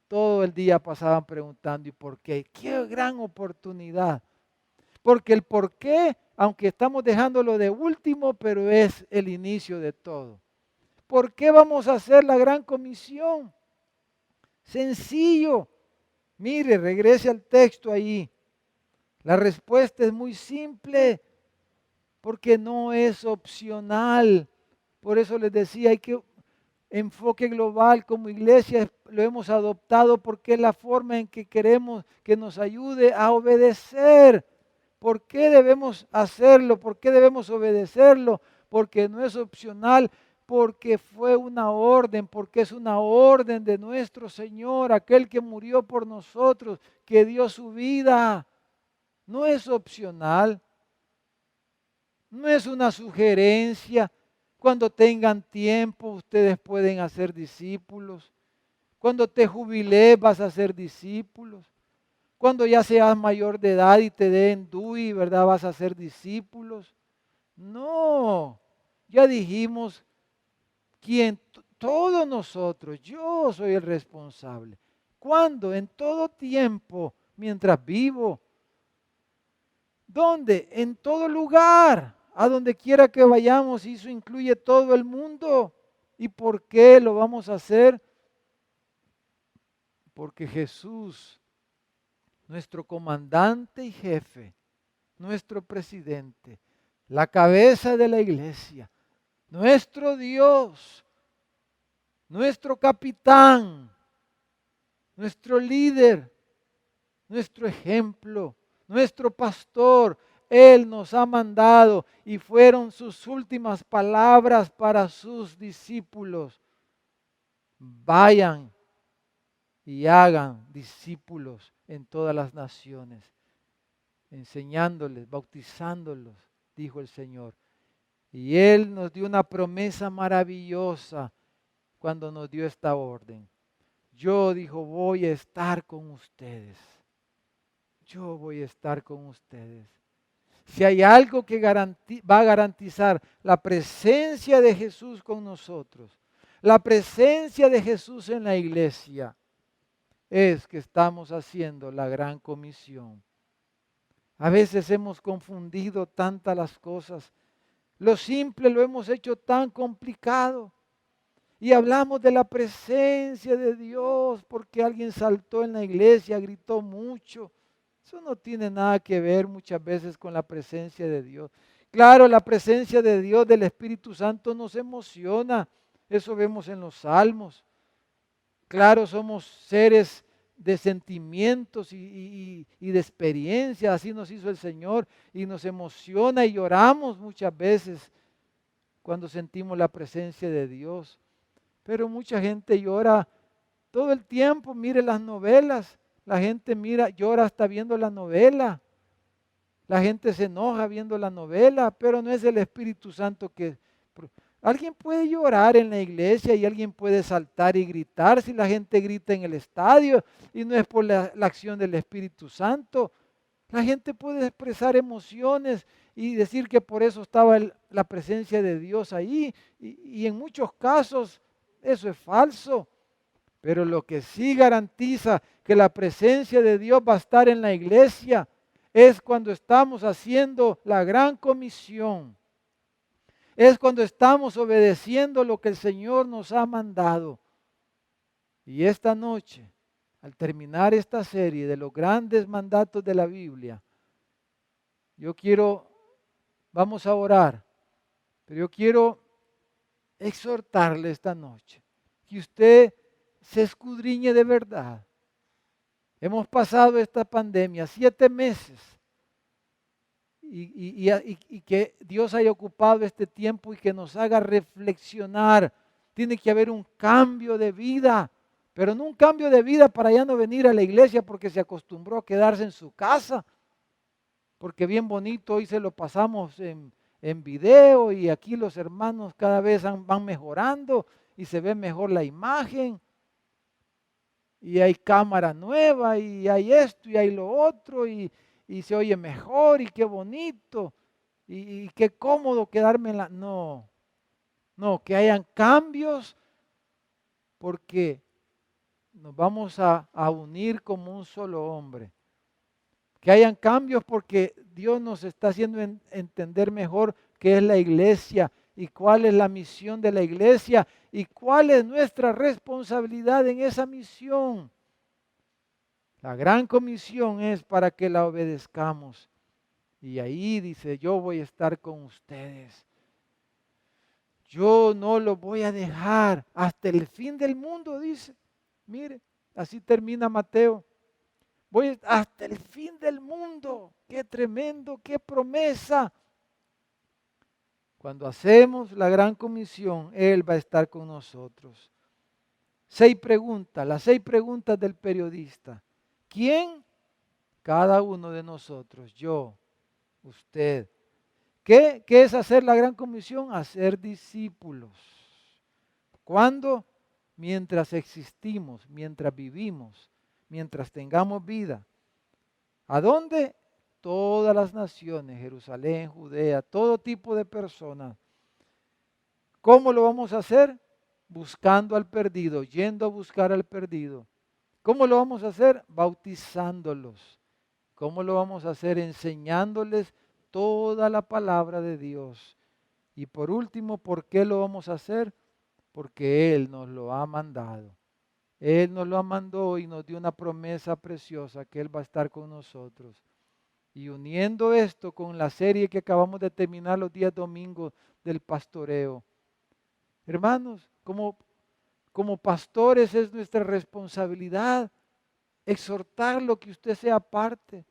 todo el día pasaban preguntando ¿y por qué? ¡Qué gran oportunidad! Porque el por qué, aunque estamos dejándolo de último, pero es el inicio de todo. ¿Por qué vamos a hacer la gran comisión? Sencillo. Mire, regrese al texto ahí. La respuesta es muy simple, porque no es opcional. Por eso les decía, hay que enfoque global como iglesia lo hemos adoptado porque es la forma en que queremos que nos ayude a obedecer. ¿Por qué debemos hacerlo? ¿Por qué debemos obedecerlo? Porque no es opcional, porque fue una orden, porque es una orden de nuestro Señor, aquel que murió por nosotros, que dio su vida. No es opcional, no es una sugerencia. Cuando tengan tiempo, ustedes pueden hacer discípulos. Cuando te jubiles, vas a ser discípulos. Cuando ya seas mayor de edad y te den DUI, ¿verdad? Vas a ser discípulos. No, ya dijimos, todos nosotros, yo soy el responsable. ¿Cuándo? En todo tiempo, mientras vivo. ¿Dónde? En todo lugar, a donde quiera que vayamos, y eso incluye todo el mundo. ¿Y por qué lo vamos a hacer? Porque Jesús, nuestro comandante y jefe, nuestro presidente, la cabeza de la iglesia, nuestro Dios, nuestro capitán, nuestro líder, nuestro ejemplo, nuestro pastor, Él nos ha mandado y fueron sus últimas palabras para sus discípulos. Vayan y hagan discípulos en todas las naciones, enseñándoles, bautizándolos, dijo el Señor. Y Él nos dio una promesa maravillosa cuando nos dio esta orden. Yo, dijo, voy a estar con ustedes. Yo voy a estar con ustedes. Si hay algo que va a garantizar la presencia de Jesús con nosotros, la presencia de Jesús en la iglesia, es que estamos haciendo la gran comisión. A veces hemos confundido tantas las cosas. Lo simple lo hemos hecho tan complicado. Y hablamos de la presencia de Dios porque alguien saltó en la iglesia, gritó mucho. Eso no tiene nada que ver muchas veces con la presencia de Dios. Claro, la presencia de Dios, del Espíritu Santo, nos emociona. Eso vemos en los salmos. Claro, somos seres de sentimientos y de experiencia. Así nos hizo el Señor y nos emociona y lloramos muchas veces cuando sentimos la presencia de Dios. Pero mucha gente llora todo el tiempo. Mire las novelas. La gente llora hasta viendo la novela. La gente se enoja viendo la novela, pero no es el Espíritu Santo que... Alguien puede llorar en la iglesia y alguien puede saltar y gritar si la gente grita en el estadio y no es por la acción del Espíritu Santo. La gente puede expresar emociones y decir que por eso estaba la presencia de Dios ahí y en muchos casos eso es falso. Pero lo que sí garantiza que la presencia de Dios va a estar en la iglesia es cuando estamos haciendo la gran comisión. Es cuando estamos obedeciendo lo que el Señor nos ha mandado. Y esta noche, al terminar esta serie de los grandes mandatos de la Biblia, vamos a orar, pero yo quiero exhortarle esta noche que usted se escudriñe de verdad. Hemos pasado esta pandemia 7 meses y que Dios haya ocupado este tiempo y que nos haga reflexionar. Tiene que haber un cambio de vida, pero no un cambio de vida para ya no venir a la iglesia porque se acostumbró a quedarse en su casa, porque bien bonito hoy se lo pasamos en video y aquí los hermanos cada vez van mejorando y se ve mejor la imagen. y hay cámara nueva y hay esto y hay lo otro y se oye mejor y qué bonito y qué cómodo quedarme en la... No, no, que hayan cambios porque nos vamos a unir como un solo hombre. Que hayan cambios porque Dios nos está haciendo entender mejor qué es la iglesia y cuál es la misión de la iglesia y cuál es nuestra responsabilidad en esa misión. La gran comisión es para que la obedezcamos. Y ahí dice, yo voy a estar con ustedes. Yo no lo voy a dejar hasta el fin del mundo, dice. Mire, así termina Mateo. Voy hasta el fin del mundo. Qué tremendo, qué promesa. Cuando hacemos la gran comisión, Él va a estar con nosotros. 6 preguntas, las 6 preguntas del periodista. ¿Quién? Cada uno de nosotros, yo, usted. ¿Qué es hacer la gran comisión? Hacer discípulos. ¿Cuándo? Mientras existimos, mientras vivimos, mientras tengamos vida. ¿A dónde? Todas las naciones, Jerusalén, Judea, todo tipo de personas. ¿Cómo lo vamos a hacer? Buscando al perdido, yendo a buscar al perdido. ¿Cómo lo vamos a hacer? Bautizándolos. ¿Cómo lo vamos a hacer? Enseñándoles toda la palabra de Dios. Y por último, ¿por qué lo vamos a hacer? Porque Él nos lo ha mandado. Él nos lo mandó y nos dio una promesa preciosa que Él va a estar con nosotros. Y uniendo esto con la serie que acabamos de terminar los días domingos del pastoreo. Hermanos, como pastores es nuestra responsabilidad exhortarlo que usted sea parte,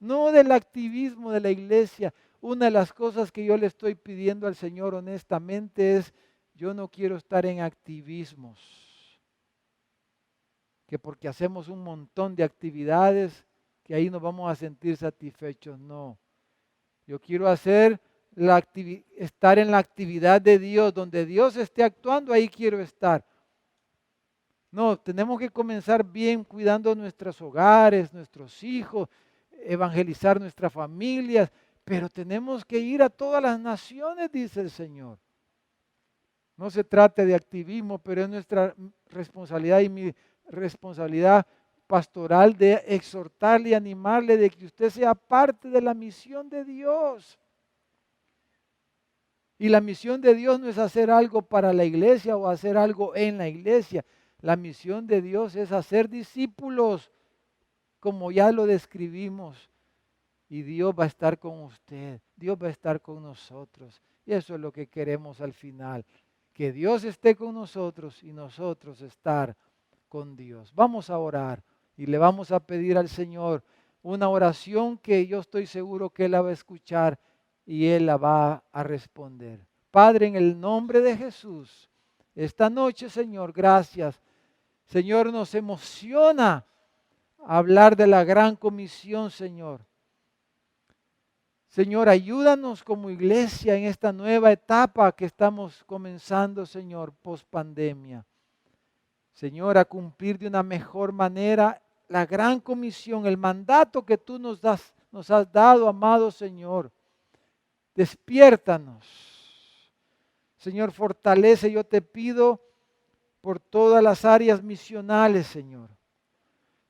no del activismo de la iglesia. Una de las cosas que yo le estoy pidiendo al Señor honestamente es, yo no quiero estar en activismos, que porque hacemos un montón de actividades, que ahí nos vamos a sentir satisfechos. No, yo quiero estar en la actividad de Dios, donde Dios esté actuando, ahí quiero estar. No, tenemos que comenzar bien cuidando nuestros hogares, nuestros hijos, evangelizar nuestras familias, pero tenemos que ir a todas las naciones, dice el Señor. No se trata de activismo, pero es nuestra responsabilidad y mi responsabilidad pastoral de exhortarle y animarle de que usted sea parte de la misión de Dios. Y la misión de Dios no es hacer algo para la iglesia o hacer algo en la iglesia. La misión de Dios es hacer discípulos, como ya lo describimos. Y Dios va a estar con usted, Dios va a estar con nosotros. Y eso es lo que queremos al final, que Dios esté con nosotros y nosotros estar con Dios. Vamos a orar y le vamos a pedir al Señor una oración que yo estoy seguro que Él la va a escuchar y Él la va a responder. Padre, en el nombre de Jesús, esta noche, Señor, gracias. Señor, nos emociona hablar de la gran comisión, Señor. Señor, ayúdanos como iglesia en esta nueva etapa que estamos comenzando, Señor, post pandemia. Señor, a cumplir de una mejor manera la gran comisión, el mandato que tú nos has dado, amado Señor. Despiértanos. Señor, fortalece, yo te pido por todas las áreas misionales, Señor.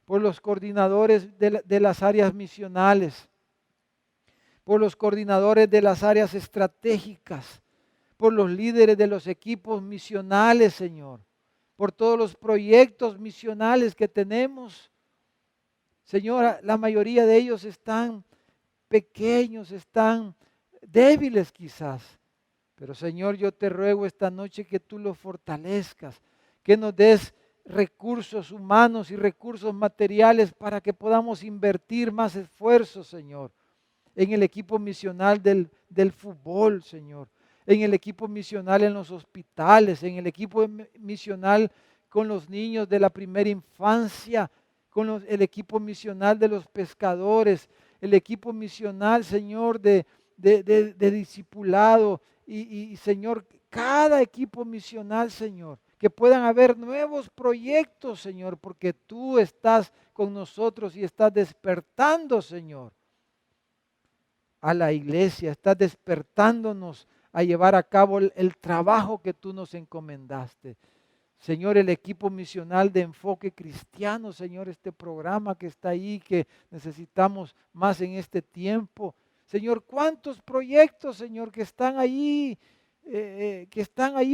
Por los coordinadores de las áreas misionales. Por los coordinadores de las áreas estratégicas. Por los líderes de los equipos misionales, Señor. Por todos los proyectos misionales que tenemos. Señor, la mayoría de ellos están pequeños, están débiles quizás. Pero Señor, yo te ruego esta noche que tú los fortalezcas, que nos des recursos humanos y recursos materiales para que podamos invertir más esfuerzos, Señor, en el equipo misional del fútbol, Señor, en el equipo misional en los hospitales, en el equipo misional con los niños de la primera infancia, con el equipo misional de los pescadores, el equipo misional, Señor, de discipulado y Señor, cada equipo misional, Señor, que puedan haber nuevos proyectos, Señor, porque tú estás con nosotros y estás despertando, Señor, a la iglesia, estás despertándonos a llevar a cabo el trabajo que tú nos encomendaste. Señor, el equipo misional de Enfoque Cristiano, Señor, este programa que está ahí, que necesitamos más en este tiempo. Señor, cuántos proyectos, Señor, que están ahí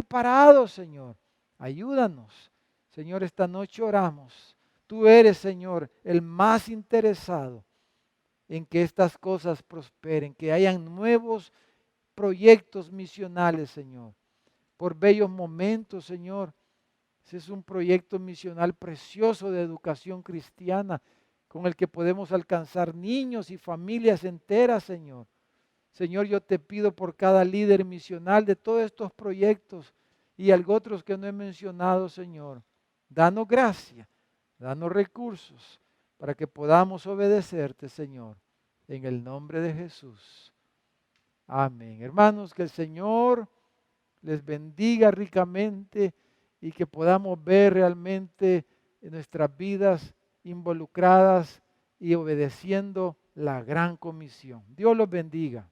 parados, Señor. Ayúdanos. Señor, esta noche oramos. Tú eres, Señor, el más interesado en que estas cosas prosperen, que hayan nuevos proyectos misionales, Señor. Por bellos momentos, Señor. Ese es un proyecto misional precioso de educación cristiana con el que podemos alcanzar niños y familias enteras, Señor. Señor, yo te pido por cada líder misional de todos estos proyectos y algo otros que no he mencionado, Señor. Danos gracia, danos recursos para que podamos obedecerte, Señor, en el nombre de Jesús. Amén. Hermanos, que el Señor les bendiga ricamente y que podamos ver realmente en nuestras vidas involucradas y obedeciendo la gran comisión. Dios los bendiga.